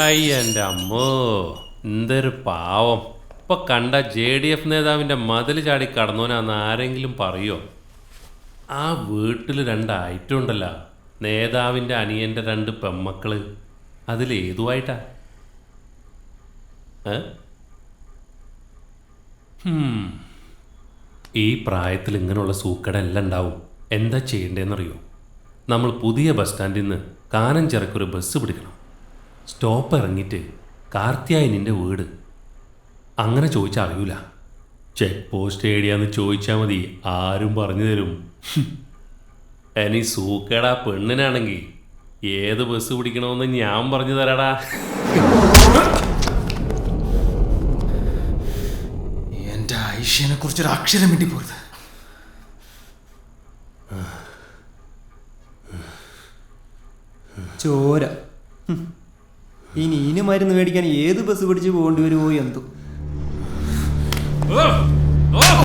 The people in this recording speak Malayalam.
അയ്യൻ്റെ അമ്മോ, എന്തൊരു പാവം. ഇപ്പൊ കണ്ട JDF നേതാവിൻ്റെ മതിൽ ചാടി കടന്നോനാന്ന് ആരെങ്കിലും പറയോ? ആ വീട്ടിൽ 2 ഐറ്റം ഉണ്ടല്ലോ, നേതാവിൻ്റെ അനിയൻ്റെ 2 പെമ്മക്കള്. അതിലേതുമായിട്ടാ? ഈ പ്രായത്തിൽ ഇങ്ങനെയുള്ള സൂക്കട എല്ലാം ഉണ്ടാവും. എന്താ ചെയ്യേണ്ടതെന്നറിയോ? നമ്മൾ പുതിയ ബസ് സ്റ്റാൻഡിൽ നിന്ന് കാനഞ്ചിറക്കൊരു ബസ് പിടിക്കണം. സ്റ്റോപ്പ് ഇറങ്ങിയിട്ട് കാർത്തിയായനിൻ്റെ വീട് അങ്ങനെ ചോദിച്ചാൽ അറിയൂല. ചെക്ക് പോസ്റ്റ് ഏടിയാന്ന് ചോദിച്ചാൽ മതി, ആരും പറഞ്ഞു തരും. ഇനി സൂക്കേട പെണ്ണിനാണെങ്കിൽ ഏത് ബസ് പിടിക്കണമെന്ന് ഞാൻ പറഞ്ഞു തരാടാ. എൻ്റെ ഐഷ്യനെ കുറിച്ചൊരു അക്ഷരം വേണ്ടി പോരുത്. ചോര. ഇനി മരുന്ന് മേടിക്കാൻ ഏത് ബസ് പിടിച്ച് പോകേണ്ടി വരുമോ എന്തോ.